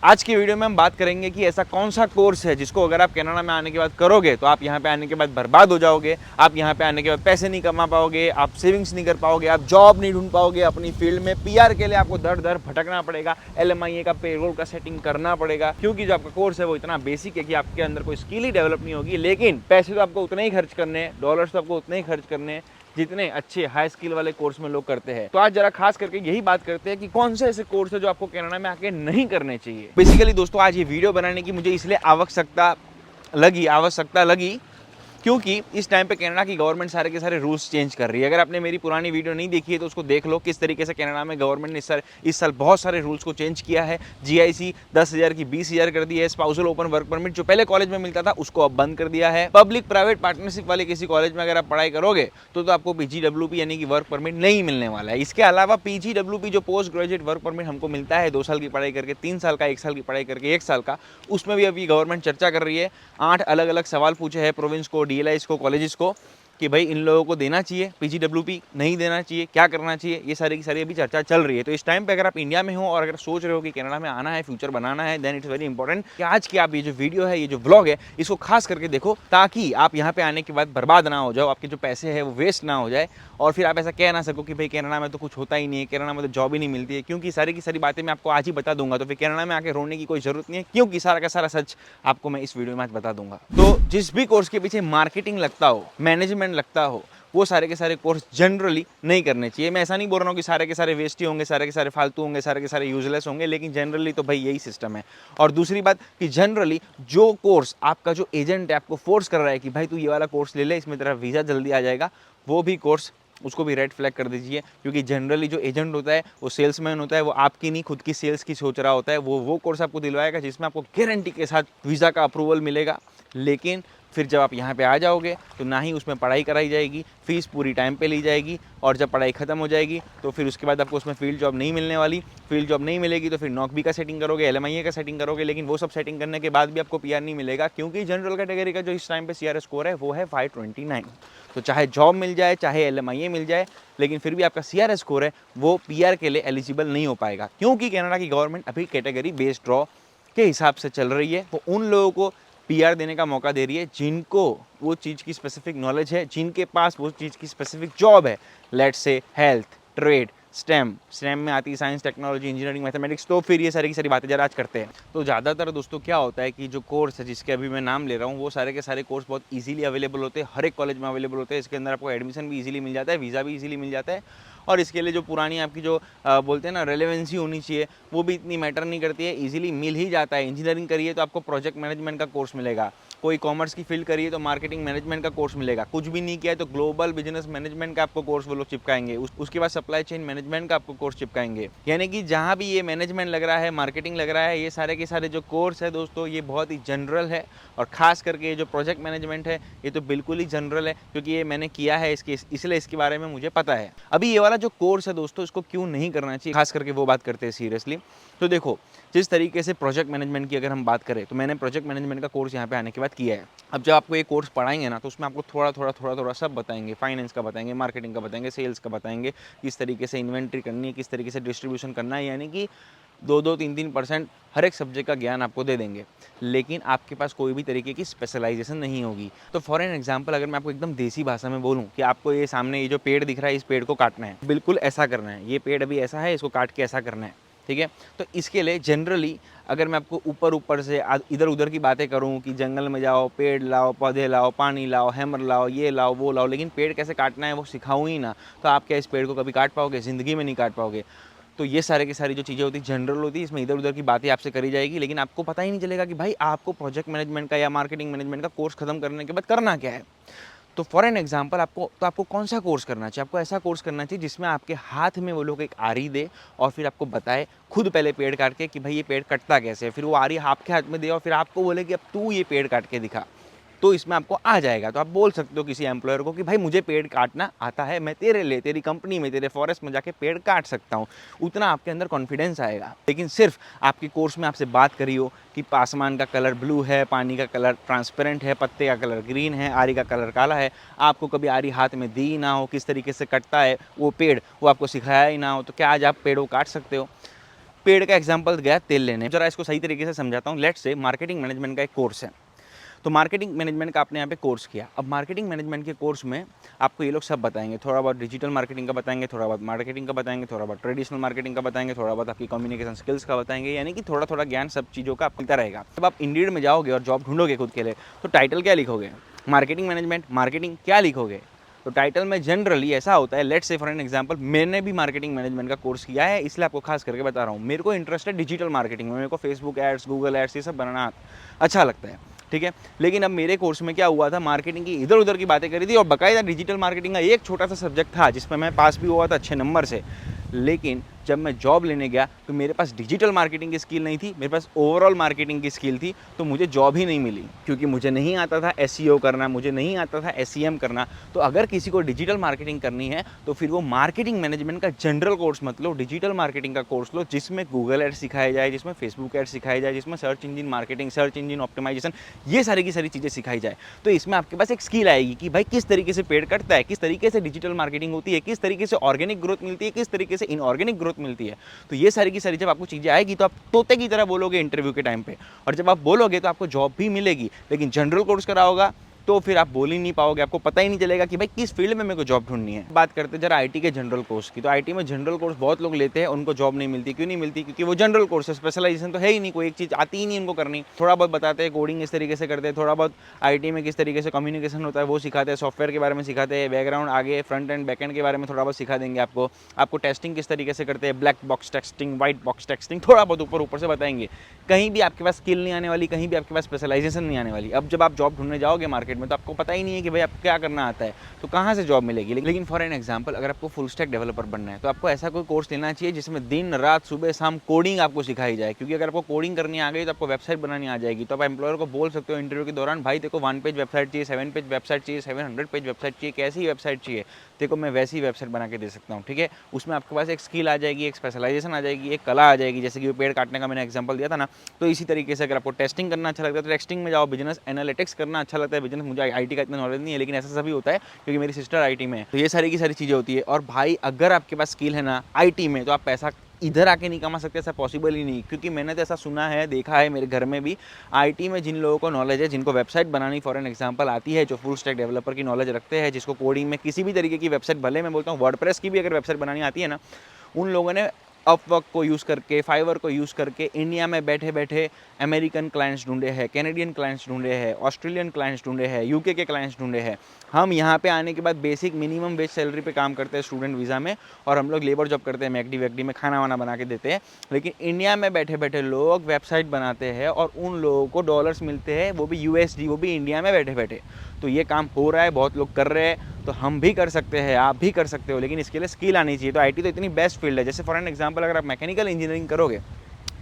आज की वीडियो में हम बात करेंगे कि ऐसा कौन सा कोर्स है जिसको अगर आप कनाडा में आने के बाद करोगे तो आप यहाँ पे आने के बाद बर्बाद हो जाओगे। आप यहाँ पे आने के बाद पैसे नहीं कमा पाओगे, आप सेविंग्स नहीं कर पाओगे, आप जॉब नहीं ढूंढ पाओगे अपनी फील्ड में। पीआर के लिए आपको दर दर भटकना पड़ेगा, एलएमआईए का पेरोल का सेटिंग करना पड़ेगा, क्योंकि जो आपका कोर्स है वो इतना बेसिक है कि आपके अंदर कोई स्किल ही डेवलप नहीं होगी। लेकिन पैसे तो आपको उतने ही खर्च करने हैं, डॉलर्स तो आपको उतने ही खर्च करने हैं जितने अच्छे हाई स्किल वाले कोर्स में लोग करते हैं। तो आज जरा खास करके यही बात करते हैं कि कौन से ऐसे कोर्स है जो आपको कनाडा में आके नहीं करने चाहिए। बेसिकली दोस्तों, आज ये वीडियो बनाने की मुझे इसलिए आवश्यकता लगी क्योंकि इस टाइम पे कनाडा की गवर्नमेंट सारे के सारे रूल्स चेंज कर रही है। अगर आपने मेरी पुरानी वीडियो नहीं देखी है तो उसको देख लो, किस तरीके से कनाडा में गवर्नमेंट ने इस साल बहुत सारे रूल्स को चेंज किया है। जीआईसी 10,000 की 20,000 कर दी है। स्पाउसल ओपन वर्क परमिट जो पहले कॉलेज में मिलता था उसको अब बंद कर दिया है। पब्लिक प्राइवेट पार्टनरशिप वाले किसी कॉलेज में अगर आप पढ़ाई करोगे तो आपको पीजीडब्ल्यूपी यानी कि वर्क परमिट नहीं मिलने वाला है। इसके अलावा पीजीडब्ल्यूपी जो पोस्ट ग्रेजुएट वर्क परमिट हमको मिलता है 2 साल की पढ़ाई करके, 3 साल का, 1 साल की पढ़ाई करके, 1 साल का, उसमें भी अभी गवर्नमेंट चर्चा कर रही है। 8 अलग अलग सवाल पूछे हैं प्रोविंस को, डीएलआईस को, कॉलेजेस को कि भाई इन लोगों को देना चाहिए पीजीडब्ल्यूपी, नहीं देना चाहिए, क्या करना चाहिए, ये सारी की सारी अभी चर्चा चल रही है। तो इस टाइम पे अगर आप इंडिया में हो और अगर सोच रहे हो कि कनाडा में आना है, फ्यूचर बनाना है, देन इट्स वेरी इंपॉर्टेंट कि आज की आप ये जो वीडियो है, ये जो व्लॉग है, इसको खास करके देखो ताकि आप यहाँ पे आने के बाद बर्बाद ना हो जाओ, आपके जो पैसे है वो वेस्ट ना हो जाए और फिर आप ऐसा कह ना सको कि भाई कनाडा में तो कुछ होता ही नहीं है, कनाडा में तो जॉब ही नहीं मिलती है। क्योंकि सारी की सारी बातें मैं आपको आज ही बता दूंगा, तो फिर कनाडा में आके रोने की कोई जरूरत नहीं है, क्योंकि सारा का सारा सच आपको मैं इस वीडियो में आज बता दूंगा। तो जिस भी कोर्स के पीछे मार्केटिंग लगता हो, मैनेजमेंट लगता हो, वो सारे के सारे कोर्स जनरली नहीं करने चाहिए। मैं ऐसा नहीं बोल रहा हूँ कि सारे के सारे वेस्ट ही होंगे, सारे के सारे फालतू होंगे, सारे के सारे यूजलेस होंगे, लेकिन जनरली तो भाई यही सिस्टम है। और दूसरी बात कि जनरली जो कोर्स आपका जो एजेंट है आपको फोर्स कर रहा है कि भाई तू ये वाला कोर्स ले ले, इसमें तेरा वीज़ा जल्दी आ जाएगा, वो भी कोर्स उसको भी रेड फ्लैग कर दीजिए। क्योंकि जनरली जो एजेंट होता है वो सेल्समैन होता है, वो आपकी नहीं खुद की सेल्स की सोच रहा होता है। वो कोर्स आपको दिलवाएगा जिसमें आपको गारंटी के साथ वीज़ा का अप्रूवल मिलेगा, लेकिन फिर जब आप यहाँ पे आ जाओगे तो ना ही उसमें पढ़ाई कराई जाएगी, फीस पूरी टाइम पे ली जाएगी, और जब पढ़ाई ख़त्म हो जाएगी तो फिर उसके बाद आपको उसमें फील्ड जॉब नहीं मिलने वाली। फील्ड जॉब नहीं मिलेगी तो फिर नौकरी का सेटिंग करोगे, एलएमआईए का सेटिंग करोगे, लेकिन वो सब सेटिंग करने के बाद भी आपको पीआर नहीं मिलेगा, क्योंकि जनरल कैटेगरी का जो इस टाइम पे सीआरएस स्कोर है वो है 529। तो चाहे जॉब मिल जाए, चाहे एलएमआईए मिल जाए, लेकिन फिर भी आपका सीआरएस स्कोर है वो पीआर के लिए एलिजिबल नहीं हो पाएगा, क्योंकि कनाडा की गवर्नमेंट अभी कैटेगरी बेस्ड ड्रॉ के हिसाब से चल रही है। वो उन लोगों को पीआर देने का मौका दे रही है जिनको वो चीज़ की स्पेसिफिक नॉलेज है, जिनके पास वो चीज़ की स्पेसिफिक जॉब है। Let's say health, trade, stem में आती है साइंस, टेक्नोलॉजी, इंजीनियरिंग, मैथमेटिक्स, तो फिर ये सारी की सारी बातें जरा आज करते हैं। तो ज़्यादातर दोस्तों क्या होता है कि जो कोर्स है जिसके अभी मैं नाम ले रहा हूँ वो सारे के सारे कोर्स बहुत इजीली अवेलेबल होते हैं, हर एक कॉलेज में अवेलेबल होते हैं। इसके अंदर आपको एडमिशन भी इजीली मिल जाता है, वीज़ा भी इजीली मिल जाता है, और इसके लिए जो पुरानी आपकी जो बोलते हैं ना रेलेवेंसी होनी चाहिए वो भी इतनी मैटर नहीं करती है, इजीली मिल ही जाता है। इंजीनियरिंग करिए तो आपको प्रोजेक्ट मैनेजमेंट का कोर्स मिलेगा, कोई कॉमर्स की फील्ड करिए तो मार्केटिंग मैनेजमेंट का कोर्स मिलेगा, कुछ भी नहीं किया है तो ग्लोबल बिजनेस मैनेजमेंट का आपको कोर्स वो लोग चिपकाएंगे, उसके बाद सप्लाई चेन मैनेजमेंट का आपको कोर्स चिपकाएंगे। यानी कि जहाँ भी ये मैनेजमेंट लग रहा है, मार्केटिंग लग रहा है, ये सारे के सारे जो कोर्स है दोस्तों ये बहुत ही जनरल है। और खास करके ये जो प्रोजेक्ट मैनेजमेंट है ये तो बिल्कुल ही जनरल है, क्योंकि ये मैंने किया है इसलिए इसके बारे में मुझे पता है। अभी ये वाला जो कोर्स है दोस्तों इसको क्यों नहीं करना चाहिए, खास करके वो बात करते हैं सीरियसली। तो देखो, जिस तरीके से प्रोजेक्ट मैनेजमेंट की अगर हम बात करें तो मैंने प्रोजेक्ट मैनेजमेंट का कोर्स यहाँ पे आने के बाद किया है। अब जब आपको ये कोर्स पढ़ाएंगे ना तो उसमें आपको थोड़ा सब बताएंगे, फाइनेंस का बताएंगे, मार्केटिंग का बताएंगे, सेल्स का बताएंगे, किस तरीके से इन्वेंट्री करनी है, किस तरीके से डिस्ट्रीब्यूशन करना है। यानी कि 2-3% हर एक सब्जेक्ट का ज्ञान आपको दे देंगे, लेकिन आपके पास कोई भी तरीके की स्पेशलाइजेशन नहीं होगी। तो फॉर एन एग्जांपल अगर मैं आपको एकदम देसी भाषा में बोलूं कि आपको ये सामने ये जो पेड़ दिख रहा है, इस पेड़ को काटना है, बिल्कुल ऐसा करना है, ये पेड़ अभी ऐसा है, इसको काट के ऐसा करना है, ठीक है। तो इसके लिए जनरली अगर मैं आपको ऊपर से इधर उधर की बातें करूं कि जंगल में जाओ, पेड़ लाओ, पौधे लाओ, पानी लाओ, हैमर लाओ, ये लाओ, वो लाओ, लेकिन पेड़ कैसे काटना है वो सिखाऊं ही ना, तो आप क्या इस पेड़ को कभी काट पाओगे? ज़िंदगी में नहीं काट पाओगे। तो ये सारे की सारी जो चीज़ें होती जनरल होती है, इसमें इधर उधर की बातें आपसे करी जाएगी, लेकिन आपको पता ही नहीं चलेगा कि भाई आपको प्रोजेक्ट मैनेजमेंट का या मार्केटिंग मैनेजमेंट का कोर्स खत्म करने के बाद करना क्या है। तो फॉर एन एग्जाम्पल आपको कौन सा कोर्स करना चाहिए? आपको ऐसा कोर्स करना चाहिए जिसमें आपके हाथ में वो लोग एक आरी दे और फिर आपको बताए खुद पहले पेड़ काट के कि भाई ये पेड़ कटता कैसे है, फिर वो आरी आपके हाथ में दे और फिर आपको बोले कि अब तू ये पेड़ काट के दिखा, तो इसमें आपको आ जाएगा। तो आप बोल सकते हो किसी एम्प्लॉयर को कि भाई मुझे पेड़ काटना आता है, मैं तेरे लिए, तेरी कंपनी में, तेरे फॉरेस्ट में जाके पेड़ काट सकता हूँ। उतना आपके अंदर कॉन्फिडेंस आएगा। लेकिन सिर्फ आपके कोर्स में आपसे बात करी हो कि आसमान का कलर ब्लू है, पानी का कलर ट्रांसपेरेंट है, पत्ते का कलर ग्रीन है, आरी का कलर काला है, आपको कभी आरी हाथ में दी ना हो, किस तरीके से कटता है वो पेड़ वो आपको सिखाया ही ना हो, तो क्या आज आप पेड़ को काट सकते हो? पेड़ का एग्जांपल गया तेल लेने, जरा इसको सही तरीके से समझाता हूँ। लेट्स से मार्केटिंग मैनेजमेंट का एक कोर्स है, तो मार्केटिंग मैनेजमेंट का आपने यहाँ पे कोर्स किया। अब मार्केटिंग मैनेजमेंट के कोर्स में आपको ये लोग सब बताएंगे, थोड़ा बहुत डिजिटल मार्केटिंग का बताएंगे, थोड़ा बहुत मार्केटिंग का बताएंगे, थोड़ा बहुत ट्रेडिशनल मार्केटिंग का बताएंगे, थोड़ा बहुत आपकी कम्युनिकेशन स्किल्स का बताएंगे, यानी कि थोड़ा थोड़ा ज्ञान सब चीज़ों का आपको मिलता रहेगा। जब आप इंडीड में जाओगे और जॉब ढूंढोगे खुद के लिए, तो टाइटल क्या लिखोगे? मार्केटिंग मैनेजमेंट, मार्केटिंग क्या लिखोगे? तो टाइटल में जनरली ऐसा होता है, let's say for an example मैंने भी मार्केटिंग मैनेजमेंट का कोर्स किया है, इसलिए आपको खास करके बता रहा हूँ। मेरे को इंटरेस्ट है डिजिटल मार्केटिंग में, मेरे को फेसबुक एड्स, गूगल एड्स ये सब बनाना अच्छा लगता है, ठीक है। लेकिन अब मेरे कोर्स में क्या हुआ था, मार्केटिंग की इधर उधर की बातें करी थी और बाकायदा डिजिटल मार्केटिंग का एक छोटा सा सब्जेक्ट था जिसमें मैं पास भी हुआ था अच्छे नंबर से। लेकिन जब मैं जॉब लेने गया तो मेरे पास डिजिटल मार्केटिंग की स्किल नहीं थी, मेरे पास ओवरऑल मार्केटिंग की स्किल थी, तो मुझे जॉब ही नहीं मिली क्योंकि मुझे नहीं आता था एसईओ करना, मुझे नहीं आता था एसईएम करना। तो अगर किसी को डिजिटल मार्केटिंग करनी है तो फिर वो मार्केटिंग मैनेजमेंट का जनरल कोर्स मत लो, डिजिटल मार्केटिंग का कोर्स लो, जिसमें गूगल एड्स सिखाया जाए, जिसमें फेसबुक एड्स सिखाया जाए, जिसमें search engine marketing, search engine optimisation, ये सारी की सारी चीज़ें सिखाई जाए। तो इसमें आपके पास एक स्किल आएगी कि भाई किस तरीके से पेड़ कटता है, किस तरीके से डिजिटल मार्केटिंग होती है, किस तरीके से ऑर्गेनिक ग्रोथ मिलती है, किस तरीके से इनऑर्गेनिक ग्रोथ मिलती है। तो ये सारी की सारी जब आपको चीज़ें आएगी तो आप तोते की तरह बोलोगे इंटरव्यू के टाइम पे, और जब आप बोलोगे तो आपको जॉब भी मिलेगी। लेकिन जनरल कोर्स करा होगा तो फिर आप बोल ही नहीं पाओगे, आपको पता ही नहीं चलेगा कि भाई किस फील्ड में मेरे को जॉब ढूंढनी है। बात करते हैं जरा आईटी के जनरल कोर्स की, तो आईटी में जनरल कोर्स बहुत लोग लेते हैं, उनको जॉब नहीं मिलती। क्यों नहीं मिलती? क्योंकि वो जनरल कोर्स है, स्पेशलाइजेशन तो है ही नहीं, कोई एक चीज़ आती ही नहीं उनको करनी। थोड़ा बहुत बताते हैं कोडिंग इस तरीके से करते हैं, थोड़ा बहुत आईटी में किस तरीके से कम्युनिकेशन होता है वो सिखाते हैं, सॉफ्टवेयर के बारे में सिखाते हैं, बैकग्राउंड आगे फ्रंट एंड बैक एंड के बारे में थोड़ा बहुत सिखा देंगे आपको टेस्टिंग किस तरीके से करते हैं, black box testing, white box testing, थोड़ा बहुत ऊपर ऊपर से बताएंगे। कहीं भी आपके पास स्किल नहीं आने वाली, कहीं भी आपके पास स्पेशलाइजेशन नहीं आने वाली। अब जब आप जॉब ढूंढने जाओगे मार्केट में तो आपको पता ही नहीं है कि भाई आपको क्या करना आता है, तो कहाँ से जॉब मिलेगी। लेकिन फॉर एन एग्जांपल अगर आपको फुल स्टैक डेवलपर बनना है तो आपको ऐसा कोई कोर्स लेना चाहिए जिसमें दिन रात सुबह शाम कोडिंग आपको सिखाई जाए। क्योंकि अगर आपको कोडिंग करनी आ गई तो आपको वेबसाइट बनानी आ जाएगी, तो आप एम्प्लॉयर को बोल सकते हो इंटरव्यू के दौरान, भाई देखो 1 पेज वेबसाइट चाहिए, 7 पेज वेबसाइट चाहिए, 700 पेज वेबसाइट चाहिए, कैसी वेबसाइट चाहिए देखो मैं वैसी वेबसाइट बना के दे सकता हूँ, ठीक है। उसमें आपके पास एक स्किल आ जाएगी, एक स्पेशलाइजेशन आ जाएगी, एक कला आ जाएगी, जैसे कि पेड़ काटने का मैंने एग्जांपल दिया था ना। तो इसी तरीके से अगर आपको टेस्टिंग करना अच्छा लगता है तो टेस्टिंग में जाओ, बिजनेस एनालिटिक्स करना अच्छा लगता है, बिजनेस, मुझे आईटी का इतना नॉलेज नहीं है लेकिन ऐसा सभी होता है क्योंकि मेरी सिस्टर आईटी में है, तो ये सारी की सारी चीज़ें होती है। और भाई अगर आपके पास स्किल है ना आईटी में तो आप पैसा इधर आके नहीं कमा सकते, ऐसा पॉसिबल ही नहीं। क्योंकि मैंने तो ऐसा सुना है, देखा है मेरे घर में भी, आईटी में जिन लोगों को नॉलेज है, जिनको वेबसाइट बनानी फॉर एन एग्जांपल आती है, जो फुल स्टैक डेवलपर की नॉलेज रखते हैं, जिसको कोडिंग में किसी भी तरीके की वेबसाइट, भले मैं बोलता हूँ वर्डप्रेस की भी अगर वेबसाइट बनानी आती है ना, उन लोगों ने अपवर्क को यूज़ करके, फाइवर को यूज़ करके इंडिया में बैठे बैठे अमेरिकन क्लाइंट्स ढूंढे हैं, कैनेडियन क्लाइंट्स ढूंढे हैं, ऑस्ट्रेलियन क्लाइंट्स ढूंढे हैं, यूके के क्लाइंट्स ढूंढे हैं। हम यहाँ पे आने के बाद बेसिक मिनिमम वेज सैलरी पे काम करते हैं स्टूडेंट वीज़ा में, और हम लोग लेबर जॉब करते हैं, मैकडी वैकडी में खाना वाना बना के देते हैं। लेकिन इंडिया में बैठे बैठे लोग वेबसाइट बनाते हैं और उन लोगों को डॉलर्स मिलते हैं, वो भी यूएसडी, वो भी इंडिया में बैठे बैठे। तो ये काम हो रहा है, बहुत लोग कर रहे हैं, तो हम भी कर सकते हैं, आप भी कर सकते हो, लेकिन इसके लिए स्किल आनी चाहिए। तो आईटी तो इतनी बेस्ट फील्ड है। जैसे फॉर एन एग्जांपल अगर आप मैकेनिकल इंजीनियरिंग करोगे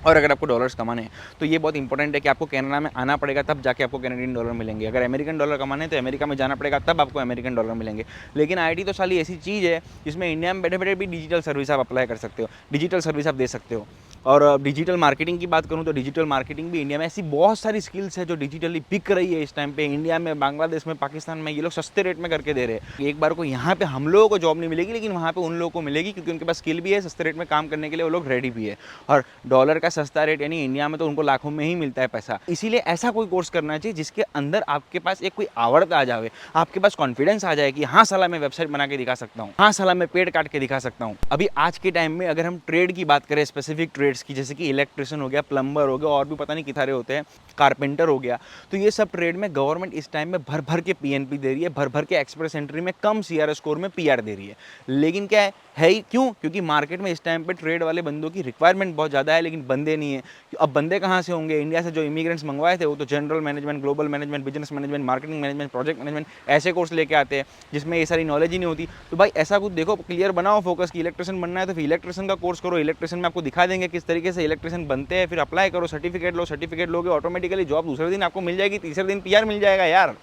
और अगर आपको डॉलर्स कमाने हैं तो ये बहुत इंपॉर्टेंट है कि आपको कनाडा में आना पड़ेगा, तब जाके आपको कैनेडियन डॉलर मिलेंगे। अगर अमेरिकन डॉलर कमाने हैं तो अमेरिका में जाना पड़ेगा, तब आपको अमेरिकन डॉलर मिलेंगे। लेकिन आईटी तो साली ऐसी चीज़ है जिसमें इंडिया में बैठे बैठे भी डिजिटल सर्विस आप अप्लाई कर सकते हो, डिजिटल सर्विस आप दे सकते हो। और डिजिटल मार्केटिंग की बात करूँ तो डिजिटल मार्केटिंग भी इंडिया में ऐसी बहुत सारी स्किल्स है जो डिजिटली बिक रही है इस टाइम पे। इंडिया में, बांग्लादेश में, पाकिस्तान में ये लोग सस्ते रेट में करके दे रहे हैं। एक बार को यहाँ पे हम लोगों को जॉब नहीं मिलेगी, लेकिन वहाँ पे उन लोगों को मिलेगी क्योंकि उनके पास स्किल भी है, सस्ते रेट में काम करने के लिए वो लोग रेडी भी है। और डॉलर का सस्ता रेट यानी इंडिया में तो उनको लाखों में ही मिलता है पैसा। इसीलिए ऐसा कोई कोर्स करना चाहिए जिसके अंदर आपके पास एक कोई आवड़त आ जाए, आपके पास कॉन्फिडेंस आ जाए कि हाँ साला मैं वेबसाइट बना के दिखा सकता हूँ, हाँ साला मैं पेड़ काट के दिखा सकता हूँ। अभी आज के टाइम में अगर हम ट्रेड की बात करें, स्पेसिफिक ट्रेड्स की, जैसे कि इलेक्ट्रिशियन हो गया, प्लम्बर हो गया, और भी पता नहीं कितने होते हैं, कारपेंटर हो गया, तो ये सब ट्रेड में गवर्नमेंट इस टाइम में भर भर के पीएनपी दे रही है, भर भर के एक्सप्रेस एंट्री में कम सीआर स्कोर में पीआर दे रही है। लेकिन क्या है ही क्यों? क्योंकि मार्केट में इस टाइम पे ट्रेड वाले बंदों की रिक्वायरमेंट बहुत ज़्यादा है, लेकिन बंदे नहीं है। अब बंदे कहाँ से होंगे? इंडिया से जो इमिग्रेंट्स मंगवाए थे वो तो general management, global management, business management, marketing management, project management, ऐसे कोर्स लेके आते हैं जिसमें ये सारी नॉलेज ही नहीं होती। तो भाई ऐसा कुछ देखो, क्लियर बनाओ फोकस कि इलेक्ट्रिशियन बनना है तो फिर इलेक्ट्रिशियन का कोर्स करो। इलेक्ट्रिशियन में आपको दिखा देंगे किस तरीके से इलेक्ट्रिशियन बनते हैं, फिर अप्लाई करो, सर्टिफिकेट लो, सर्टिफिकेट लोगे ऑटोमेटिकली जॉब दूसरे दिन आपको मिल जाएगी, तीसरे दिन पीआर मिल जाएगा यार।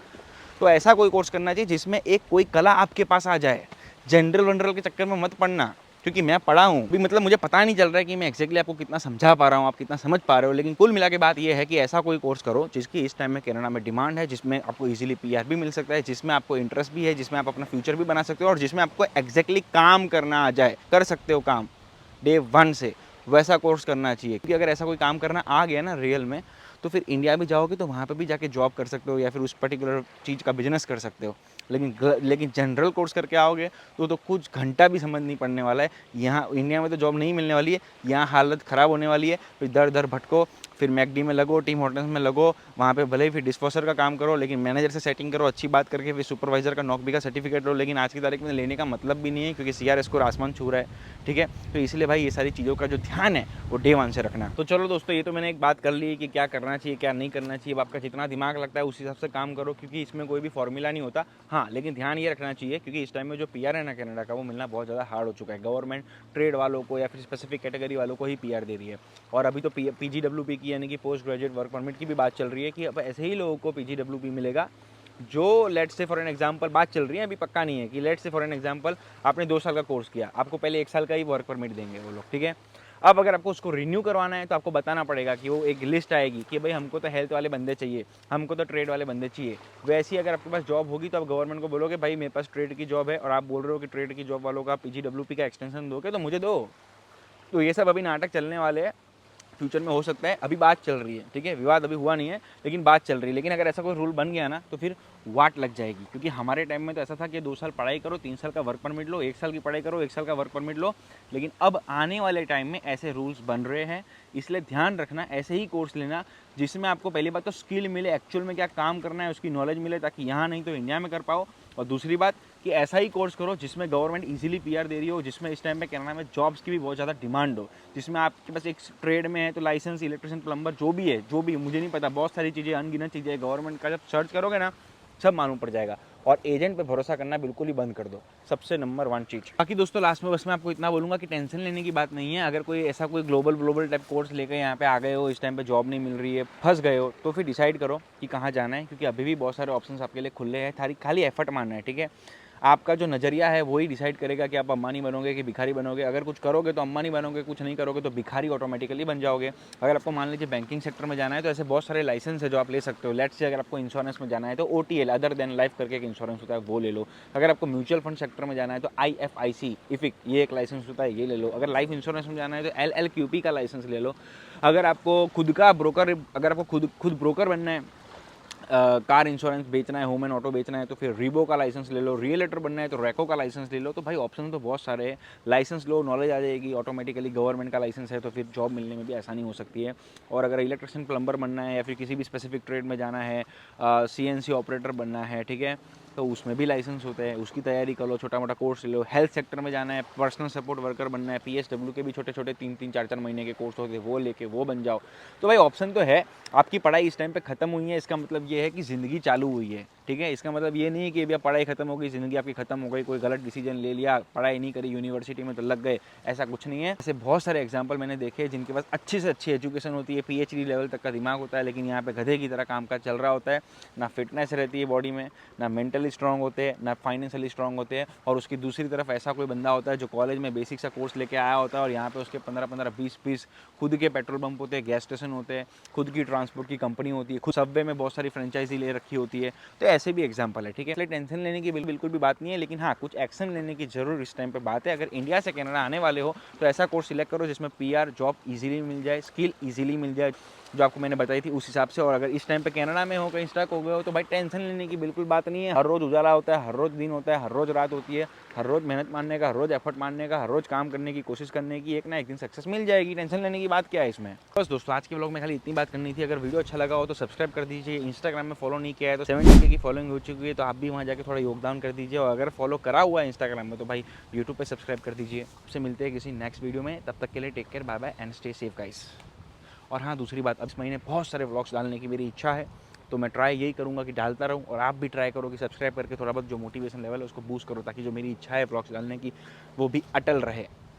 तो ऐसा कोई कोर्स करना चाहिए जिसमें एक कोई कला आपके पास आ जाए। जनरल वनरल के चक्कर में मत पड़ना, क्योंकि मैं पढ़ा हूँ भी, मतलब मुझे पता नहीं चल रहा है कि मैं एक्जैक्टली आपको कितना समझा पा रहा हूँ, आप कितना समझ पा रहे हो। लेकिन कुल मिला के बात ये है कि ऐसा कोई कोर्स करो जिसकी इस टाइम में कनाडा में डिमांड है, जिसमें आपको इजीली पीआर भी मिल सकता है, जिसमें आपको इंटरेस्ट भी है, जिसमें आप अपना फ्यूचर भी बना सकते हो और जिसमें आपको एक्जैक्टली काम करना आ जाए। कर सकते हो काम डे 1 से, वैसा कोर्स करना चाहिए। क्योंकि अगर ऐसा कोई काम करना आ गया ना रियल में, तो फिर इंडिया भी जाओगे तो वहाँ पे भी जाके जॉब कर सकते हो या फिर उस पर्टिकुलर चीज़ का बिजनेस कर सकते हो। लेकिन जनरल कोर्स करके आओगे तो कुछ घंटा भी समझ नहीं पड़ने वाला है। यहाँ इंडिया में तो जॉब नहीं मिलने वाली है, यहाँ हालत ख़राब होने वाली है। फिर दर दर भटको, फिर मैकडी में लगो, टीम होटल्स में लगो, वहाँ पे भले ही फिर डिस्पोजर का काम करो, लेकिन मैनेजर से सेटिंग करो अच्छी बात करके, फिर सुपरवाइजर का नौकरी का सर्टिफिकेट लो। लेकिन आज की तारीख में लेने का मतलब भी नहीं है, क्योंकि CR स्कोर आसमान छू रहा है, ठीक है। तो इसलिए भाई ये सारी चीज़ों का जो ध्यान है वो डे 1 से रखना। तो चलो दोस्तों, ये तो मैंने एक बात कर ली कि क्या करना चाहिए क्या नहीं करना चाहिए। अब आपका जितना दिमाग लगता है उस हिसाब से काम करो, क्योंकि इसमें कोई भी फॉर्मूला नहीं होता। हाँ, लेकिन ध्यान ये रखना चाहिए, क्योंकि इस टाइम में जो PR है ना कनाडा का, वो मिलना बहुत ज़्यादा हार्ड हो चुका है। गवर्नमेंट ट्रेड वालों को या फिर स्पेसिफिक कैटेगरी वालों को ही PR दे रही है। और अभी तो PGWP की यानी कि पोस्ट ग्रेजुएट वर्क परमिट की भी बात चल रही है कि अब ऐसे ही लोगों को PGWP मिलेगा जो let's say for an example, बात चल रही है अभी पक्का नहीं है, कि let's say for an example आपने 2 साल का कोर्स किया, आपको पहले 1 साल का ही वर्क परमिट देंगे वो लोग, ठीक है। अब अगर आपको उसको रिन्यू करवाना है तो आपको बताना पड़ेगा कि वो एक लिस्ट आएगी कि भाई हमको तो हेल्थ वाले बंदे चाहिए, हमको तो ट्रेड वाले बंदे चाहिए। वैसे ही अगर आपके पास जॉब होगी तो आप गवर्नमेंट को बोलोगे भाई मेरे पास ट्रेड की जॉब है, और आप बोल रहे हो कि ट्रेड की जॉब वालों का PGWP का एक्सटेंशन दोगे तो मुझे दो। तो ये सब अभी नाटक चलने वाले हैं, फ्यूचर में हो सकता है। अभी बात चल रही है, ठीक है, विवाद अभी हुआ नहीं है लेकिन बात चल रही है। लेकिन अगर ऐसा कोई रूल बन गया ना तो फिर वाट लग जाएगी। क्योंकि हमारे टाइम में तो ऐसा था कि 2 साल पढ़ाई करो, 3 साल का वर्क परमिट लो, 1 साल की पढ़ाई करो, 1 साल का वर्क परमिट लो। लेकिन अब आने वाले टाइम में ऐसे रूल्स बन रहे हैं, इसलिए ध्यान रखना, ऐसे ही कोर्स लेना जिसमें आपको पहली बात तो स्किल मिले, एक्चुअल में क्या काम करना है उसकी नॉलेज मिले, ताकि यहाँ नहीं तो इंडिया में कर पाओ। और दूसरी बात कि ऐसा ही कोर्स करो जिसमें गवर्नमेंट इजीली PR दे रही हो, जिसमें इस टाइम पे कनाडा में जॉब्स की भी बहुत ज़्यादा डिमांड हो, जिसमें आपके पास एक ट्रेड में है तो लाइसेंस, इलेक्ट्रिशियन, प्लम्बर, जो भी मुझे नहीं पता, बहुत सारी चीज़ें, अनगिनत चीज़ें गवर्नमेंट का, जब सर्च करोगे ना सब मालूम पड़ जाएगा। और एजेंट पे भरोसा करना बिल्कुल ही बंद कर दो, सबसे नंबर 1 चीज़। बाकी दोस्तों लास्ट में बस मैं आपको इतना बोलूँगा कि टेंशन लेने की बात नहीं है। अगर कोई ऐसा कोई ग्लोबल टाइप कोर्स लेकर यहाँ पे आ गए हो, इस टाइम पे जॉब नहीं मिल रही है, फंस गए हो, तो फिर डिसाइड करो कि कहाँ जाना है, क्योंकि अभी भी बहुत सारे ऑप्शंस आपके लिए खुले हैं। खाली एफर्ट मारना है, ठीक है। आपका जो नज़रिया है वही डिसाइड करेगा कि आप अंबानी बनोगे कि भिखारी बनोगे। अगर कुछ करोगे तो अंबानी बनोगे, कुछ नहीं करोगे तो भिखारी ऑटोमेटिकली बन जाओगे। अगर आपको मान लीजिए बैंकिंग सेक्टर में जाना है तो ऐसे बहुत सारे लाइसेंस है जो आप ले सकते हो। लेट्स से अगर आपको इंश्योरेंस में जाना है तो OTL, अदर देन लाइफ करके एक इंश्योरेंस होता है, वो ले लो। अगर आपको म्यूचुअल फंड सेक्टर में जाना है तो IFIC, इफिक, ये एक लाइसेंस होता है, ये ले लो। अगर लाइफ इंश्योरेंस में जाना है तो LLQP का लाइसेंस ले लो। अगर आपको खुद का ब्रोकर, अगर आपको खुद ब्रोकर बनना है, कार इंश्योरेंस बेचना है, होम एंड ऑटो बेचना है तो फिर रीबो का लाइसेंस ले लो। रियलेटर बनना है तो रैको का लाइसेंस ले लो। तो भाई ऑप्शन तो बहुत सारे हैं, लाइसेंस लो, नॉलेज आ जाएगी ऑटोमेटिकली। गवर्नमेंट का लाइसेंस है तो फिर जॉब मिलने में भी आसानी हो सकती है। और अगर इलेक्ट्रिशियन, प्लम्बर बनना है या फिर किसी भी स्पेसिफिक ट्रेड में जाना है, CNC ऑपरेटर बनना है, ठीक है, तो उसमें भी लाइसेंस होते हैं, उसकी तैयारी कर लो, छोटा मोटा कोर्स ले लो। हेल्थ सेक्टर में जाना है, पर्सनल सपोर्ट वर्कर बनना है, PSW के भी छोटे छोटे 3-3, 4-4 महीने के कोर्स होते हैं, वो लेके वो बन जाओ। तो भाई ऑप्शन तो है। आपकी पढ़ाई इस टाइम पे खत्म हुई है, इसका मतलब ये है कि ज़िंदगी चालू हुई है, ठीक है। इसका मतलब ये नहीं है कि अभी पढ़ाई खत्म हो गई, ज़िंदगी आपकी खत्म हो गई, कोई गलत डिसीजन ले लिया, पढ़ाई नहीं करी यूनिवर्सिटी में तो लग गए, ऐसा कुछ नहीं है। ऐसे बहुत सारे एग्जाम्पल मैंने देखे जिनके पास अच्छी से अच्छी एजुकेशन होती है, PhD लेवल तक का दिमाग होता है, लेकिन यहाँ पे गधे की तरह काम चल रहा होता है। ना फिटनेस रहती है बॉडी में, ना मेंटली स्ट्रांग होते हैं, ना फाइनेंशियली स्ट्रांग होते हैं। और उसकी दूसरी तरफ ऐसा कोई बंदा होता है जो कॉलेज में बेसिक सा कोर्स लेके आया होता है और यहाँ पे उसके 15-15, 20-20 खुद के पेट्रोल पंप होते हैं, गैस स्टेशन होते हैं, खुद की ट्रांसपोर्ट की कंपनी होती है, खुद सबवे में बहुत सारी फ्रेंचाइजी ले रखी होती है। तो ऐसे भी एग्जाम्पल है, ठीक है। इसलिए टेंशन लेने की बिल्कुल भी बात नहीं है, लेकिन हाँ कुछ एक्शन लेने की जरूर इस टाइम पे बात है। अगर इंडिया से कनाडा आने वाले हो तो ऐसा कोर्स सिलेक्ट करो जिसमें PR, जॉब ईजिली मिल जाए, स्किल ईजिली मिल जाए, जो आपको मैंने बताई थी उस हिसाब से। और अगर इस टाइम पे कनाडा में हो, कहीं स्टक हो गए हो, तो भाई टेंशन लेने की बिल्कुल बात नहीं है। हर रोज़ उजाला होता है, हर रोज़ दिन होता है, हर रोज़ रात होती है, हर रोज़ मेहनत मारने का, हर रोज़ एफर्ट मारने का, हर रोज़ काम करने की कोशिश करने की, एक ना एक दिन सक्सेस मिल जाएगी। टेंशन लेने की बात क्या है इसमें। बस दोस्तों आज के व्लॉग में खाली इतनी बात करनी थी। अगर वीडियो अच्छा लगा हो तो सब्सक्राइब कर दीजिए। इंस्टाग्राम में फॉलो नहीं किया है तो 70K की फॉलोइंग हो चुकी है, तो आप भी वहाँ जाकर थोड़ा योगदान कर दीजिए। और अगर फॉलो करा हुआ है इंस्टाग्राम में तो भाई यूट्यूब पर सब्सक्राइब कर दीजिए। आपसे मिलते हैं किसी नेक्स्ट वीडियो में, तब तक के लिए take care, bye bye and stay safe guys. और हाँ दूसरी बात, अब इस महीने बहुत सारे व्लॉग्स डालने की मेरी इच्छा है, तो मैं ट्राई यही करूँगा कि डालता रहूँ। और आप भी ट्राई करो कि सब्सक्राइब करके थोड़ा बहुत जो मोटिवेशन लेवल है उसको बूस्ट करो, ताकि जो मेरी इच्छा है व्लॉग्स डालने की वो भी अटल रहे।